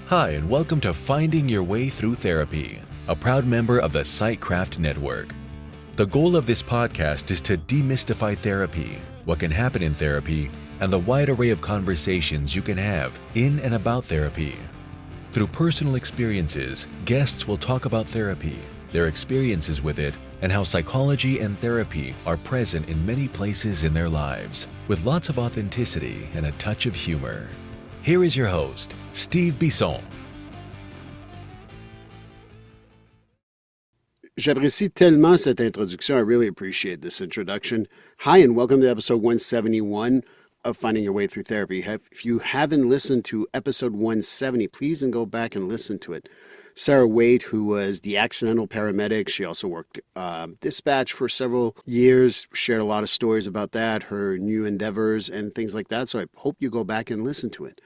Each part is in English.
Hi, and welcome to Finding Your Way Through Therapy, a proud member of the Sightcraft Network. The goal of this podcast is to demystify therapy, what can happen in therapy, and the wide array of conversations you can have in and about therapy. Through personal experiences, guests will talk about therapy, their experiences with it, and how psychology and therapy are present in many places in their lives, with lots of authenticity and a touch of humor. Here is your host, Steve Bisson. J'apprécie tellement cette introduction. I really appreciate this introduction. Hi, and welcome to episode 171 of Finding Your Way Through Therapy. If you haven't listened to episode 170, please go back and listen to it. Sarah Waite, who was the accidental paramedic, she also worked dispatch for several years, shared a lot of stories about that, her new endeavors and things like that. So I hope you go back and listen to it.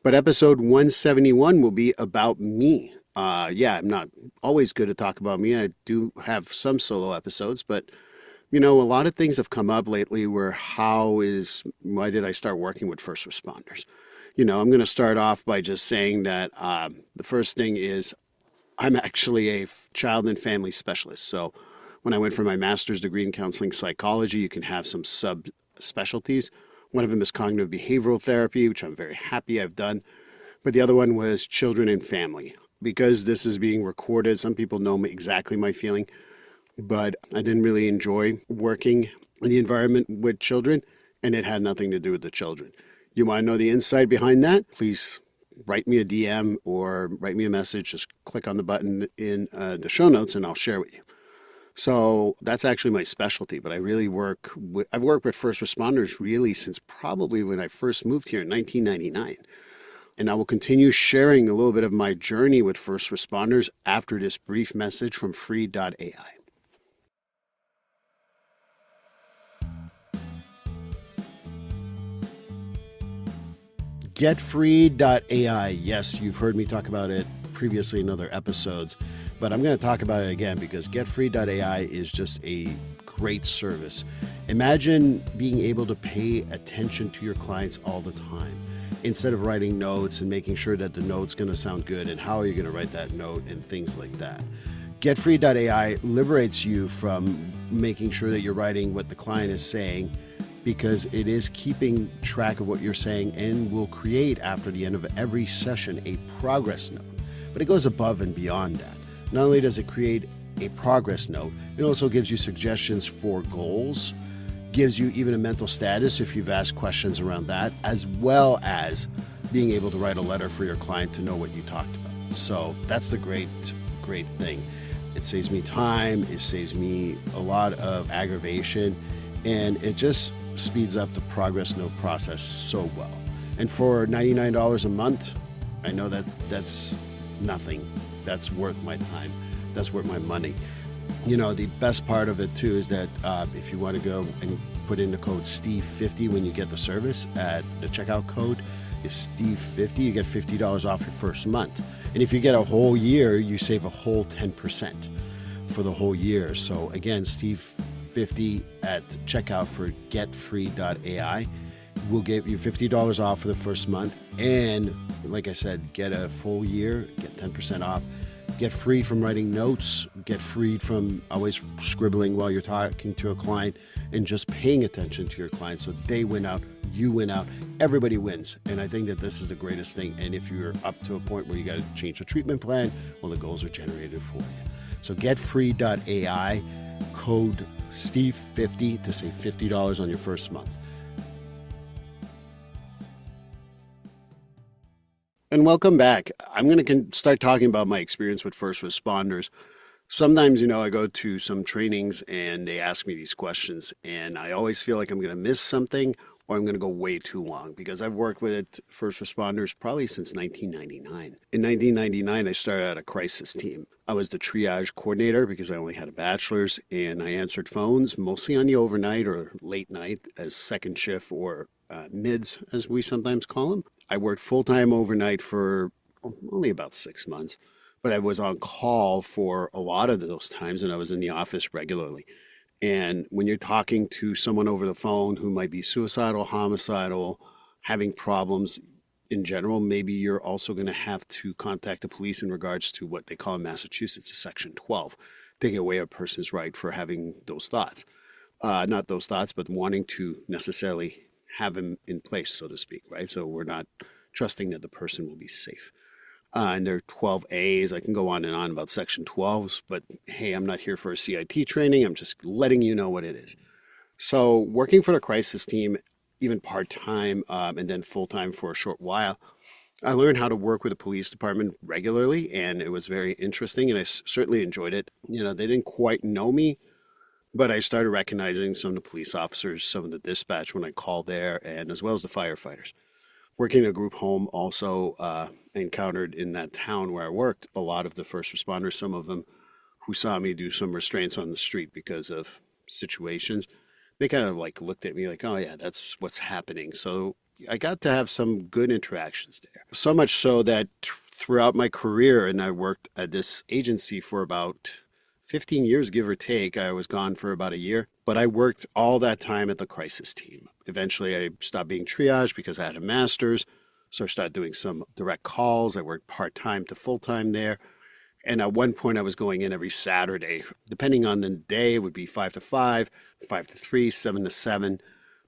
But episode 171 will be about me. I'm not always good to talk about me. I do have some solo episodes, but a lot of things have come up lately where why did I start working with first responders? I'm going to start off by just saying that the first thing is I'm actually a child and family specialist. So when I went for my master's degree in counseling psychology, you can have some subspecialties. One of them is cognitive behavioral therapy, which I'm very happy I've done. But the other one was children and family. Because this is being recorded, some people know exactly my feeling, but I didn't really enjoy working in the environment with children, and it had nothing to do with the children. You want to know the insight behind that? Please write me a DM or write me a message. Just click on the button in the show notes and I'll share with you. So that's actually my specialty, but I've worked with first responders really since probably when I first moved here in 1999. And I will continue sharing a little bit of my journey with first responders after this brief message from free.ai. Getfree.ai. Yes, you've heard me talk about it previously in other episodes, but I'm going to talk about it again because Getfree.ai is just a great service. Imagine being able to pay attention to your clients all the time instead of writing notes and making sure that the note's going to sound good and how are you going to write that note and things like that. Getfree.ai liberates you from making sure that you're writing what the client is saying, because it is keeping track of what you're saying and will create after the end of every session a progress note. But it goes above and beyond that. Not only does it create a progress note, it also gives you suggestions for goals, gives you even a mental status if you've asked questions around that, as well as being able to write a letter for your client to know what you talked about. So that's the great thing. It saves me time, it saves me a lot of aggravation, and it just speeds up the progress note process so well. And for $99 a month, I know that's nothing. That's worth my time. That's worth my money. The best part of it too is that if you want to go and put in the code Steve50 when you get the service, at the checkout code is Steve50, you get $50 off your first month. And if you get a whole year, you save a whole 10% for the whole year. So again, Steve50 at checkout for getfree.ai will give you $50 off for the first month. And like I said, get a full year, get 10% off. Get freed from writing notes, get freed from always scribbling while you're talking to a client, and just paying attention to your client so they win out, you win out, everybody wins. And I think that this is the greatest thing. And if you're up to a point where you got to change the treatment plan, well, the goals are generated for you. So getfree.ai, code Steve50 to save $50 on your first month. And welcome back. I'm going to start talking about my experience with first responders. Sometimes, I go to some trainings and they ask me these questions, and I always feel like I'm going to miss something or I'm going to go way too long, because I've worked with first responders probably since 1999. In 1999, I started at a crisis team. I was the triage coordinator because I only had a bachelor's, and I answered phones mostly on the overnight or late night as second shift, or mids, as we sometimes call them. I worked full-time overnight for only about 6 months, but I was on call for a lot of those times, and I was in the office regularly. And when you're talking to someone over the phone who might be suicidal, homicidal, having problems, in general, maybe you're also going to have to contact the police in regards to what they call in Massachusetts a Section 12, taking away a person's right for having those thoughts. Not those thoughts, but wanting to necessarily have them in place, so to speak, right? So we're not trusting that the person will be safe. And there are 12As. I can go on and on about Section 12s, but hey, I'm not here for a CIT training. I'm just letting you know what it is. So working for the crisis team, even part-time and then full-time for a short while, I learned how to work with the police department regularly, and it was very interesting, and I certainly enjoyed it. You know, they didn't quite know me, but I started recognizing some of the police officers, some of the dispatch when I called there, and as well as the firefighters. Working in a group home also encountered in that town where I worked a lot of the first responders, some of them who saw me do some restraints on the street because of situations. They kind of like looked at me like, oh yeah, that's what's happening. So I got to have some good interactions there. So much so that throughout my career, and I worked at this agency for about 15 years, give or take. I was gone for about a year, but I worked all that time at the crisis team. Eventually, I stopped being triage because I had a master's. So I started doing some direct calls. I worked part-time to full-time there. And at one point, I was going in every Saturday. Depending on the day, it would be 5 to 5, 5 to 3, 7 to 7,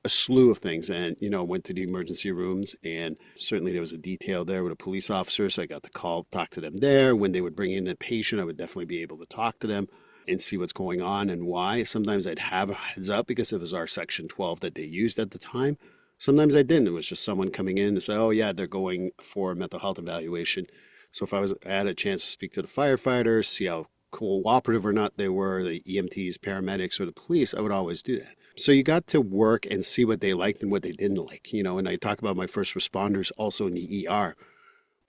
a slew of things. And, you know, went to the emergency rooms. And certainly there was a detail there with a police officer. So I got to call, talk to them there. When they would bring in a patient, I would definitely be able to talk to them and see what's going on and why. Sometimes I'd have a heads up because it was our Section 12 that they used at the time. Sometimes I didn't. It was just someone coming in and say, oh, yeah, they're going for a mental health evaluation. So if I had a chance to speak to the firefighters, see how cooperative or not they were, the EMTs, paramedics, or the police, I would always do that. So you got to work and see what they liked and what they didn't like, you know, and I talk about my first responders also in the ER.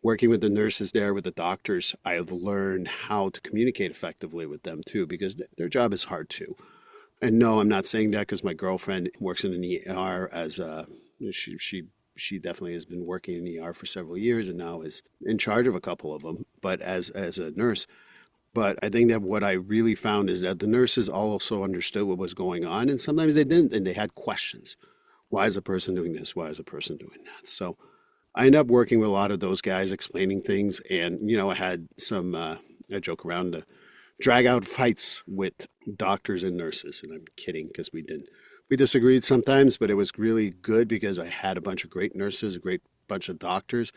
Working with the nurses there, with the doctors, I've learned how to communicate effectively with them too, because their job is hard too. And no, I'm not saying that because my girlfriend works in an ER as she definitely has been working in ER for several years and now is in charge of a couple of them, but as a nurse. But I think that what I really found is that the nurses also understood what was going on, and sometimes they didn't, and they had questions. Why is a person doing this? Why is a person doing that? So I ended up working with a lot of those guys, explaining things, and you know, I had some I joke around drag out fights with doctors and nurses, and I'm kidding because we didn't. We disagreed sometimes, but it was really good because I had a bunch of great nurses, a great bunch of doctors.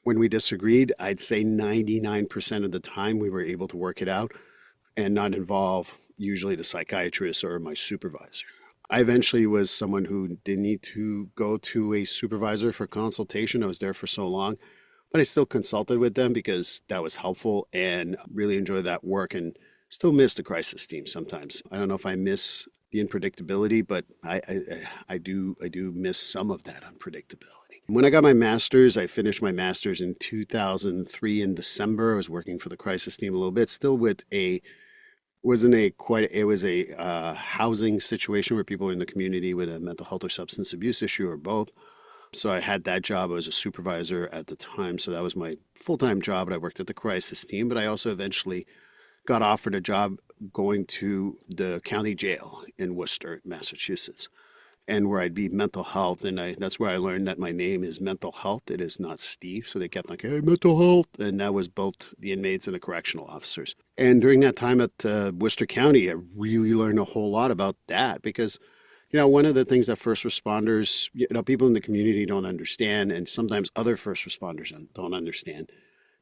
When we disagreed, I'd say 99% of the time we were able to work it out and not involve usually the psychiatrist or my supervisor. I eventually was someone who didn't need to go to a supervisor for consultation. I was there for so long, but I still consulted with them because that was helpful and really enjoyed that work and still miss the crisis team sometimes. I don't know if I miss the unpredictability, but I do miss some of that unpredictability. When I got my master's, I finished my master's in 2003 in December. I was working for the crisis team a little bit, still with a it was a housing situation where people in the community with a mental health or substance abuse issue or both. So I had that job. I was a supervisor at the time, so that was my full-time job. And I worked at the crisis team, but I also eventually got offered a job going to the county jail in Worcester, Massachusetts, and where I'd be mental health. And that's where I learned that my name is mental health. It is not Steve. So they kept like, hey, mental health. And that was both the inmates and the correctional officers. And during that time at Worcester County, I really learned a whole lot about that because, you know, one of the things that first responders, you know, people in the community don't understand, and sometimes other first responders don't understand,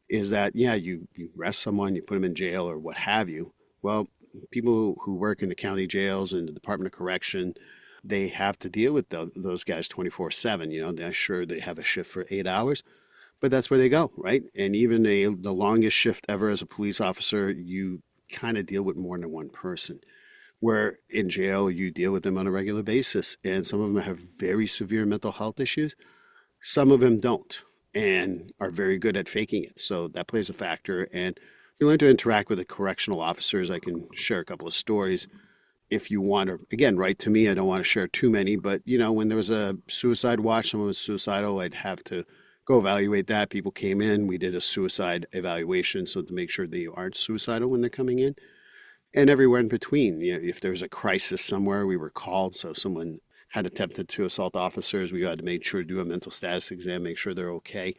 is that, yeah, you arrest someone, you put them in jail or what have you. Well, people who work in the county jails and the Department of Correction, they have to deal with those guys 24/7. You know, they're sure they have a shift for 8 hours, but that's where they go, right? And even the longest shift ever as a police officer, you kind of deal with more than one person. Where in jail, you deal with them on a regular basis, and some of them have very severe mental health issues. Some of them don't and are very good at faking it. So that plays a factor. And you learn to interact with the correctional officers. I can share a couple of stories if you want to, again, write to me. I don't want to share too many, but you know, when there was a suicide watch, someone was suicidal, I'd have to go evaluate that. People came in, we did a suicide evaluation so to make sure they aren't suicidal when they're coming in. And everywhere in between, you know, if there was a crisis somewhere, we were called. So if someone had attempted to assault officers. We had to make sure to do a mental status exam, make sure they're okay.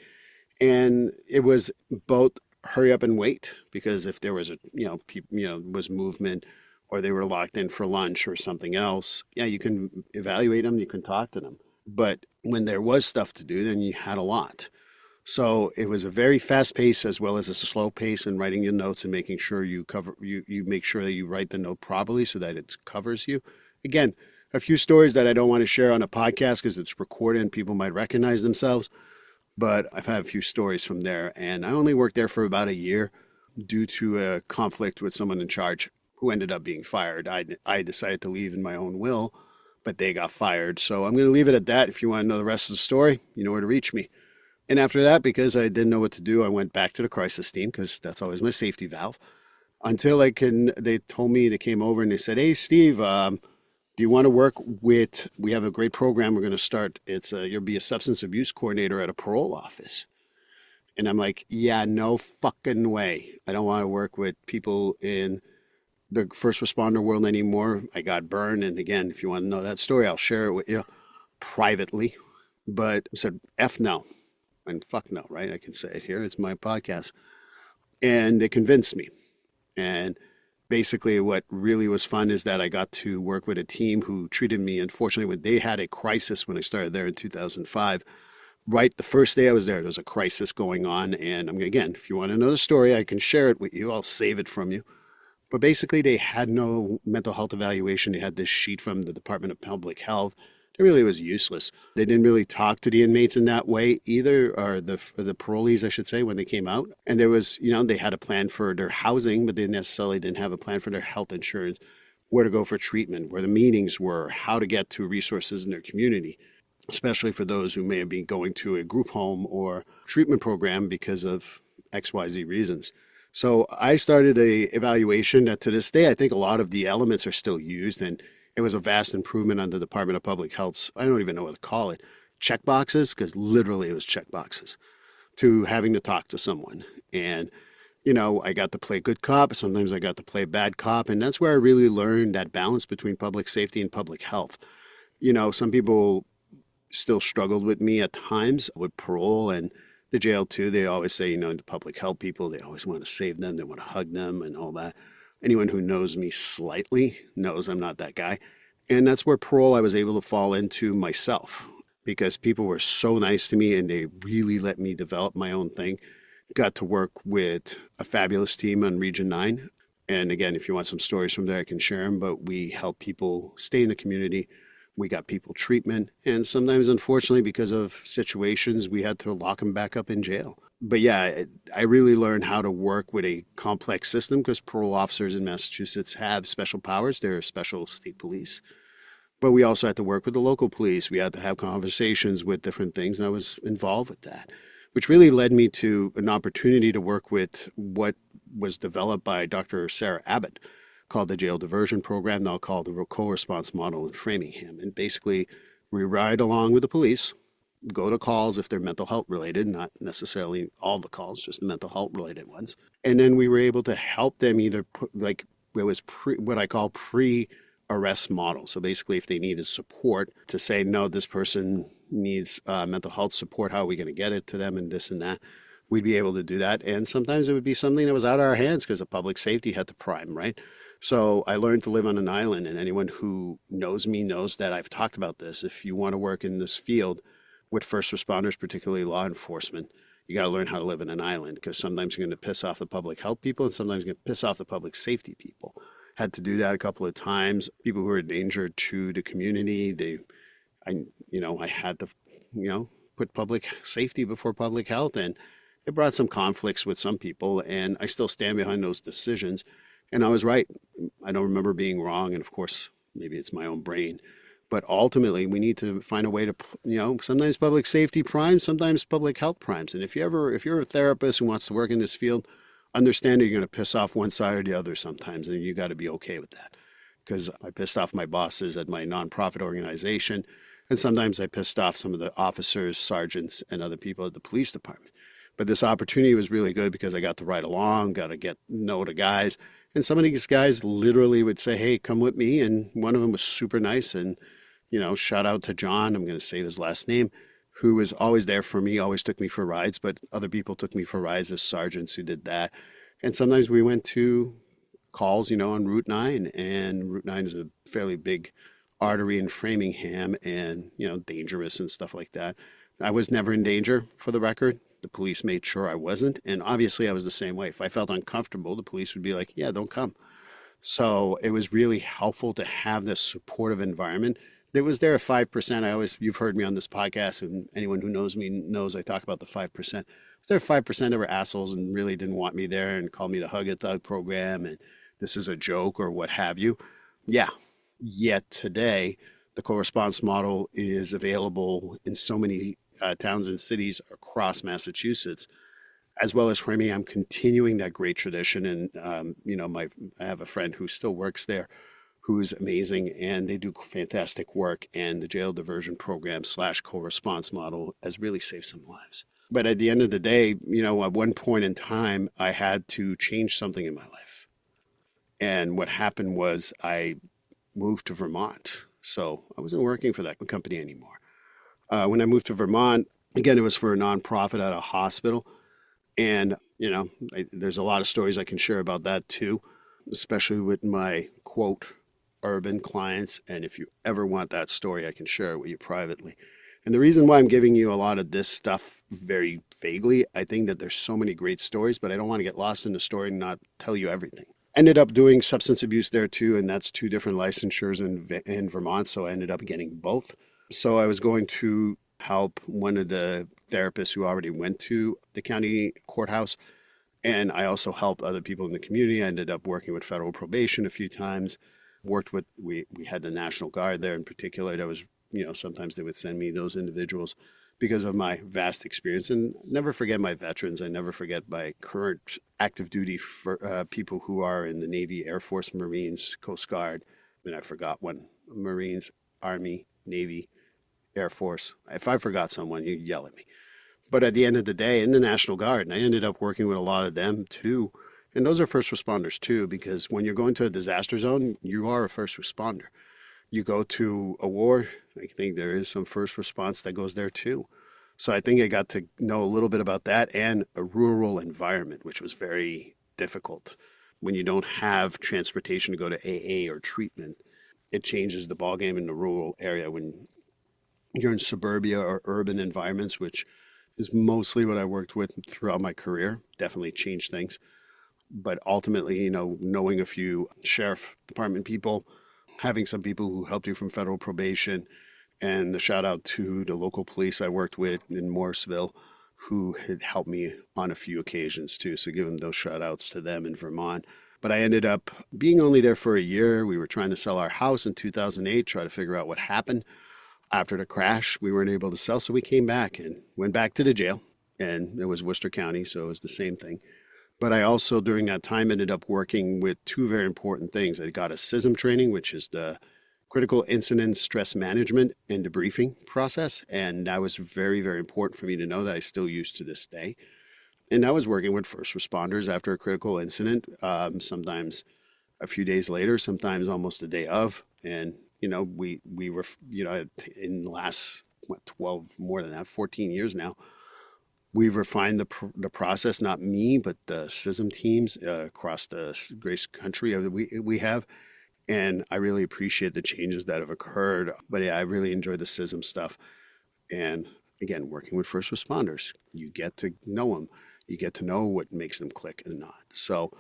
And it was both hurry up and wait, because if there was was movement or they were locked in for lunch or something else, yeah, you can evaluate them, you can talk to them. But when there was stuff to do, then you had a lot. So it was a very fast pace as well as a slow pace in writing your notes and making sure you make sure that you write the note properly so that it covers you. Again, a few stories that I don't want to share on a podcast because it's recorded and people might recognize themselves. But I've had a few stories from there, and I only worked there for about a year due to a conflict with someone in charge who ended up being fired. I decided to leave in my own will, but they got fired. So I'm going to leave it at that. If you want to know the rest of the story, you know where to reach me. And after that, because I didn't know what to do, I went back to the crisis team because that's always my safety valve. Until they told me, they came over and they said, "Hey, Steve, do you want to work with, we have a great program we're going to start. You'll be a substance abuse coordinator at a parole office." And I'm like, yeah, no fucking way. I don't want to work with people in the first responder world anymore. I got burned. And again, if you want to know that story, I'll share it with you privately. But I said, F no. And fuck no, right? I can say it here. It's my podcast. And they convinced me. And basically what really was fun is that I got to work with a team who treated me, unfortunately, when they had a crisis when I started there in 2005. Right the first day I was there was a crisis going on. And again, if you want to know the story, I can share it with you. I'll save it from you. But basically, they had no mental health evaluation. They had this sheet from the Department of Public Health. It really was useless. They didn't really talk to the inmates in that way either, or the parolees, I should say, when they came out. And there was, they had a plan for their housing, but they necessarily didn't have a plan for their health insurance, where to go for treatment, where the meetings were, how to get to resources in their community, especially for those who may have been going to a group home or treatment program because of XYZ reasons. So I started a evaluation that to this day, I think a lot of the elements are still used, and it was a vast improvement on the Department of Public Health's, I don't even know what to call it, check boxes, because literally it was check boxes, to having to talk to someone. And, I got to play good cop. Sometimes I got to play bad cop. And that's where I really learned that balance between public safety and public health. Some people still struggled with me at times with parole and the jail too. They always say, the public health people, they always want to save them. They want to hug them and all that. Anyone who knows me slightly knows I'm not that guy. And that's where parole I was able to fall into myself, because people were so nice to me and they really let me develop my own thing. Got to work with a fabulous team on Region 9. And again, if you want some stories from there, I can share them. But we help people stay in the community. We got people treatment. And sometimes, unfortunately, because of situations, we had to lock them back up in jail. But yeah, I really learned how to work with a complex system, because parole officers in Massachusetts have special powers. They're special state police. But we also had to work with the local police. We had to have conversations with different things, and I was involved with that, which really led me to an opportunity to work with what was developed by Dr. Sarah Abbott, called the Jail Diversion Program, now called the co-response model in Framingham. And basically, we ride along with the police, go to calls if they're mental health related, not necessarily all the calls, just the mental health related ones. And then we were able to help them either what I call pre-arrest model. So basically, if they needed support to say, no, this person needs mental health support, how are we going to get it to them, and this and that, we'd be able to do that. And sometimes it would be something that was out of our hands because the public safety had to prime, right? So I learned to live on an island, and anyone who knows me knows that I've talked about this. If you want to work in this field with first responders, particularly law enforcement, you got to learn how to live in an island, because sometimes you're going to piss off the public health people and sometimes you're going to piss off the public safety people. Had to do that a couple of times. People who are a danger to the community, I had to, put public safety before public health, and it brought some conflicts with some people, and I still stand behind those decisions. And I was right. I don't remember being wrong. And of course, maybe it's my own brain. But ultimately, we need to find a way to, sometimes public safety primes, sometimes public health primes. And if you're a therapist who wants to work in this field, understand that you're going to piss off one side or the other sometimes. And you got to be okay with that. Because I pissed off my bosses at my nonprofit organization. And sometimes I pissed off some of the officers, sergeants, and other people at the police department. But this opportunity was really good because I got to ride along, got to get know the guys. And some of these guys literally would say, hey, come with me. And one of them was super nice. And, shout out to John, I'm going to save his last name, who was always there for me, always took me for rides, but other people took me for rides as sergeants who did that. And sometimes we went to calls, on Route 9, and Route 9 is a fairly big artery in Framingham and, dangerous and stuff like that. I was never in danger, for the record. The police made sure I wasn't. And obviously, I was the same way. If I felt uncomfortable, the police would be like, yeah, don't come. So it was really helpful to have this supportive environment. There was there a 5%. You've heard me on this podcast, and anyone who knows me knows I talk about the 5%. Was there 5% that were assholes and really didn't want me there and called me the Hug a Thug program and this is a joke or what have you? Yeah. Yet today, the co-response model is available in so many towns and cities across Massachusetts, as well as for me, I'm continuing that great tradition. And, I have a friend who still works there who's amazing, and they do fantastic work. And the Jail Diversion Program / co-response model has really saved some lives. But at the end of the day, at one point in time, I had to change something in my life. And what happened was I moved to Vermont. So I wasn't working for that company anymore. When I moved to Vermont, again, it was for a nonprofit at a hospital. And, there's a lot of stories I can share about that too, especially with my quote, urban clients. And if you ever want that story, I can share it with you privately. And the reason why I'm giving you a lot of this stuff very vaguely, I think that there's so many great stories, but I don't want to get lost in the story and not tell you everything. Ended up doing substance abuse there too, and that's 2 different licensures in Vermont, so I ended up getting both. So I was going to help one of the therapists who already went to the county courthouse, and I also helped other people in the community. I ended up working with federal probation a few times. We had the National Guard there in particular. That was, sometimes they would send me those individuals because of my vast experience. And never forget my veterans. I never forget my current active duty for people who are in the Navy, Air Force, Marines, Coast Guard. And I forgot one: Marines, Army, Navy, Air Force. If I forgot someone, you yell at me. But at the end of the day, in the National Guard, and I ended up working with a lot of them too. And those are first responders too, because when you're going to a disaster zone, you are a first responder. You go to a war, I think there is some first response that goes there too. So I think I got to know a little bit about that, and a rural environment, which was very difficult. When you don't have transportation to go to AA or treatment, it changes the ballgame in the rural area. When you're in suburbia or urban environments, which is mostly what I worked with throughout my career, definitely changed things. But ultimately, knowing a few sheriff department people, having some people who helped you from federal probation, and a shout out to the local police I worked with in Morrisville, who had helped me on a few occasions too. So giving those shout outs to them in Vermont. But I ended up being only there for a year. We were trying to sell our house in 2008, try to figure out what happened. After the crash, we weren't able to sell. So we came back and went back to the jail. And it was Worcester County, so it was the same thing. But I also, during that time, ended up working with 2 very important things. I got a CISM training, which is the Critical Incident Stress Management and Debriefing process. And that was very, very important for me to know, that I still use to this day. And I was working with first responders after a critical incident, sometimes a few days later, sometimes almost the day of. And, we were, in the last, 12, more than that, 14 years now, we've refined the process, not me, but the CISM teams across the great country that we have. And I really appreciate the changes that have occurred. But yeah, I really enjoy the CISM stuff. And again, working with first responders, you get to know them. You get to know what makes them click and not. So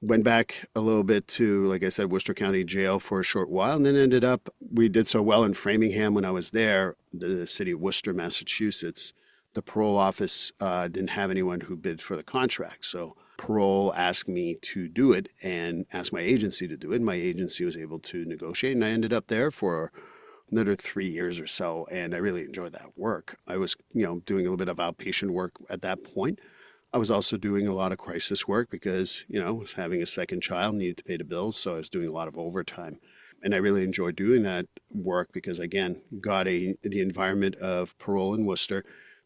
went back a little bit to, like I said, Worcester County Jail for a short while, and then we did so well in Framingham when I was there, the city of Worcester, Massachusetts. The parole office didn't have anyone who bid for the contract. So parole asked me to do it and asked my agency to do it. And my agency was able to negotiate, and I ended up there for another 3 years or so. And I really enjoyed that work. I was, doing a little bit of outpatient work at that point. I was also doing a lot of crisis work because, I was having a second child, needed to pay the bills. So I was doing a lot of overtime. And I really enjoyed doing that work because, again, got the environment of parole in Worcester.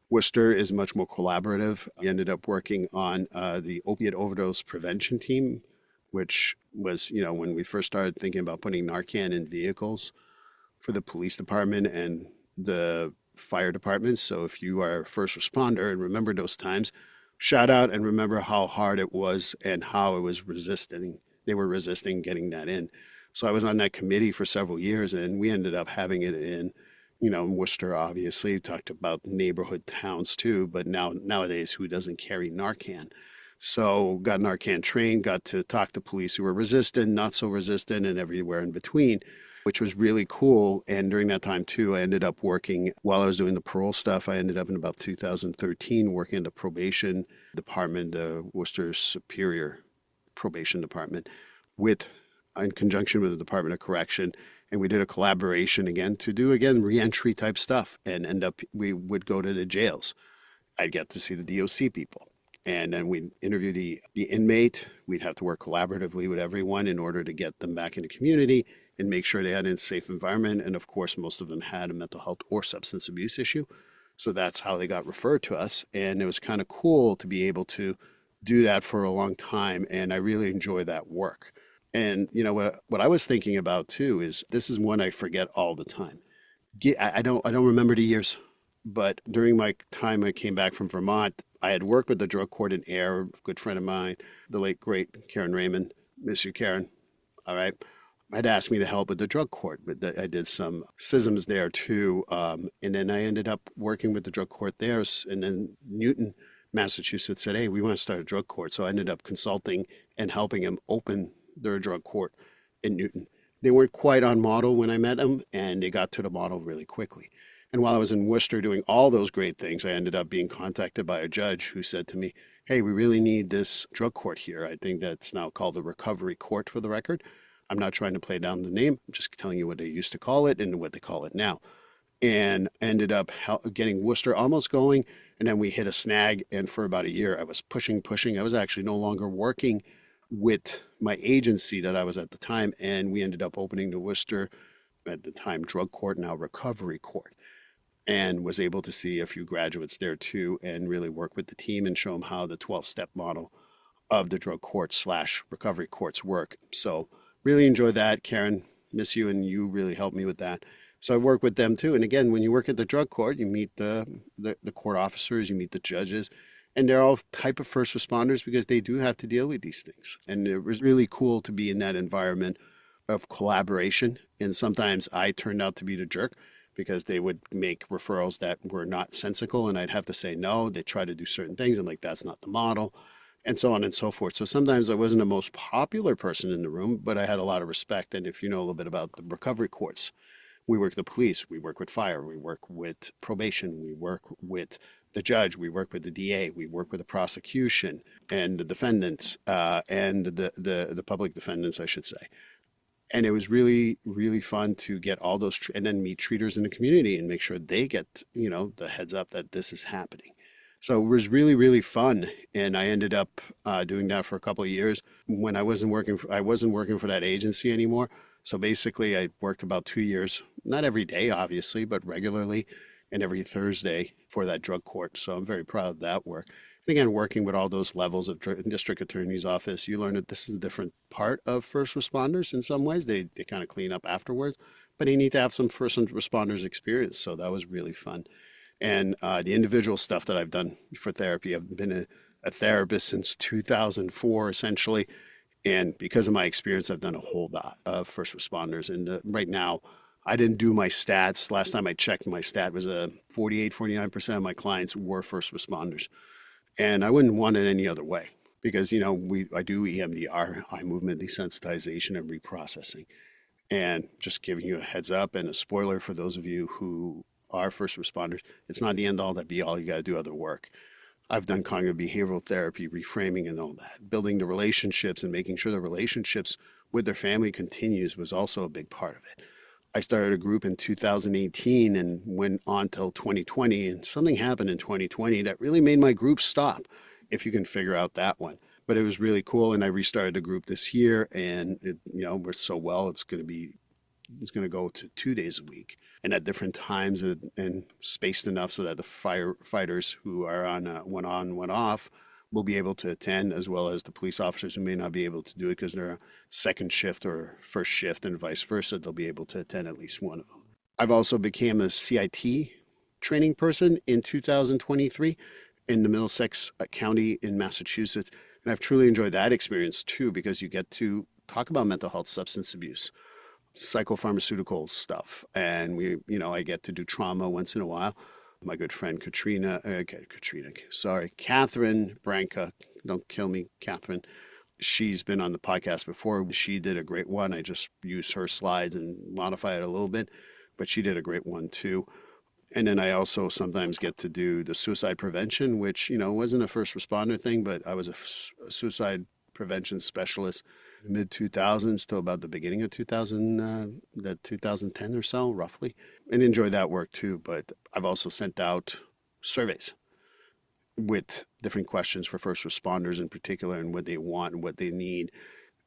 Worcester is much more collaborative. I ended up working on the opiate overdose prevention team, which was, when we first started thinking about putting Narcan in vehicles, for the police department and the fire department. So if you are a first responder and remember those times, shout out and remember how hard it was and how it was resisting. They were resisting getting that in. So I was on that committee for several years, and we ended up having it in, in Worcester, obviously. We talked about neighborhood towns too, but nowadays, who doesn't carry Narcan? So got Narcan trained, got to talk to police who were resistant, not so resistant, and everywhere in between, which was really cool. And during that time too, I ended up working while I was doing the parole stuff. I ended up in about 2013 working in the probation department, the Worcester Superior Probation Department, with in conjunction with the Department of Correction. And we did a collaboration again to do again reentry type stuff, and end up we would go to the jails. I'd get to see the DOC people. And then we'd interview the inmate. We'd have to work collaboratively with everyone in order to get them back in the community and make sure they had a safe environment. And of course, most of them had a mental health or substance abuse issue. So that's how they got referred to us. And it was kind of cool to be able to do that for a long time. And I really enjoy that work. And what I was thinking about too is this is one I forget all the time. I don't remember the years, but during my time I came back from Vermont, I had worked with the drug court in Air, a good friend of mine, the late great Karen Raymond. Miss you, Karen. All right. Had asked me to help with the drug court, but I did some CISMs there too. And then I ended up working with the drug court there. And then Newton, Massachusetts said, hey, we want to start a drug court. So I ended up consulting and helping them open their drug court in Newton. They weren't quite on model when I met them, and they got to the model really quickly. And while I was in Worcester doing all those great things, I ended up being contacted by a judge who said to me, hey, we really need this drug court here. I think that's now called the recovery court for the record. I'm not trying to play down the name. I'm just telling you what they used to call it and what they call it now. And ended up getting Worcester almost going. And then we hit a snag. And for about a year, I was pushing. I was actually no longer working with my agency that I was at the time. And we ended up opening the Worcester, at the time, drug court, now recovery court. And was able to see a few graduates there too and really work with the team and show them how the 12-step model of the drug court / recovery courts work. So really enjoy that. Karen, miss you, and you really helped me with that. So I work with them too. And again, when you work at the drug court, you meet the court officers, you meet the judges, and they're all type of first responders because they do have to deal with these things. And it was really cool to be in that environment of collaboration. And sometimes I turned out to be the jerk because they would make referrals that were not sensical, and I'd have to say no. They try to do certain things. I'm like, that's not the model, and so on and so forth. So sometimes I wasn't the most popular person in the room, but I had a lot of respect. And if you know a little bit about the recovery courts, we work with the police, we work with fire, we work with probation, we work with the judge, we work with the DA, we work with the prosecution and the defendants, and the public defendants, I should say. And it was really, really fun to get all those and then meet treaters in the community and make sure they get, the heads up that this is happening. So it was really, really fun. And I ended up doing that for a couple of years. When I wasn't working for that agency anymore. So basically I worked about 2 years, not every day, obviously, but regularly and every Thursday for that drug court. So I'm very proud of that work. And again, working with all those levels of district attorney's office, you learn that this is a different part of first responders in some ways. They kind of clean up afterwards, but you need to have some first responders experience. So that was really fun. And the individual stuff that I've done for therapy, I've been a therapist since 2004, essentially. And because of my experience, I've done a whole lot of first responders. And right now, I didn't do my stats. Last time I checked, my stat was 49% of my clients were first responders. And I wouldn't want it any other way because, I do EMDR, eye movement desensitization and reprocessing. And just giving you a heads up and a spoiler for those of you who are first responders, it's not the end all that be all. You got to do other work. I've done cognitive behavioral therapy, reframing and all that. Building the relationships and making sure the relationships with their family continues was also a big part of it. I started a group in 2018 and went on till 2020, and something happened in 2020 that really made my group stop, if you can figure out that one. But it was really cool, and I restarted the group this year, and we're so well, it's going to go to 2 days a week and at different times and spaced enough so that the firefighters who are on one off will be able to attend, as well as the police officers who may not be able to do it because they're a second shift or first shift and vice versa. They'll be able to attend at least one of them. I've also became a CIT training person in 2023 in the Middlesex County in Massachusetts. And I've truly enjoyed that experience too, because you get to talk about mental health, substance abuse, psychopharmaceutical stuff. And I get to do trauma once in a while. My good friend Catherine Branca, don't kill me, Catherine. She's been on the podcast before. She did a great one. I just used her slides and modify it a little bit, but she did a great one too. And then I also sometimes get to do the suicide prevention, which, wasn't a first responder thing, but I was a suicide prevention specialist in the mid 2000s till about the beginning of 2010 or so, roughly, and enjoyed that work too. But I've also sent out surveys with different questions for first responders in particular, and what they want and what they need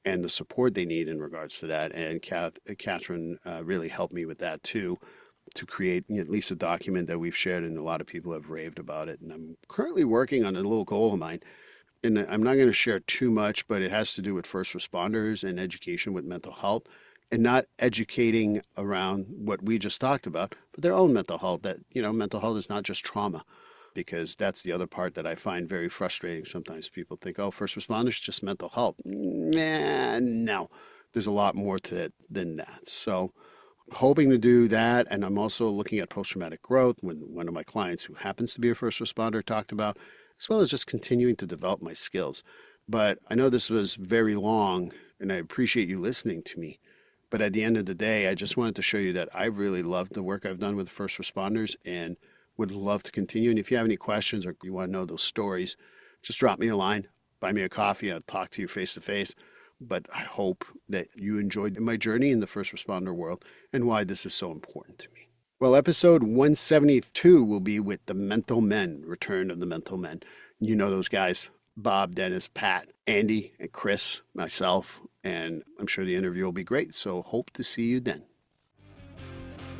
and the support they need in regards to that. And Catherine really helped me with that too, to create at least a document that we've shared, and a lot of people have raved about it. And I'm currently working on a little goal of mine, and I'm not going to share too much, but it has to do with first responders and education with mental health, and not educating around what we just talked about, but their own mental health. That, mental health is not just trauma, because that's the other part that I find very frustrating. Sometimes people think, oh, first responders, just mental health. Nah, no, there's a lot more to it than that. So hoping to do that. And I'm also looking at post-traumatic growth, when one of my clients who happens to be a first responder talked about, as well as just continuing to develop my skills. But I know this was very long, and I appreciate you listening to me. But at the end of the day, I just wanted to show you that I really loved the work I've done with first responders and would love to continue. And if you have any questions or you want to know those stories, just drop me a line, buy me a coffee. I'll talk to you face to face. But I hope that you enjoyed my journey in the first responder world and why this is so important to me. Well, episode 172 will be with the Mental Men, Return of the Mental Men. You know those guys, Bob, Dennis, Pat, Andy, and Chris, myself, and I'm sure the interview will be great. So hope to see you then.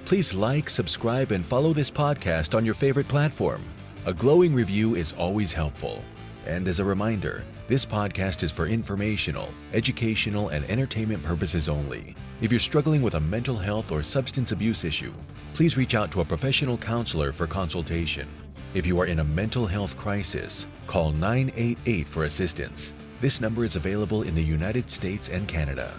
Please like, subscribe, and follow this podcast on your favorite platform. A glowing review is always helpful. And as a reminder, this podcast is for informational, educational, and entertainment purposes only. If you're struggling with a mental health or substance abuse issue, please reach out to a professional counselor for consultation. If you are in a mental health crisis, call 988 for assistance. This number is available in the United States and Canada.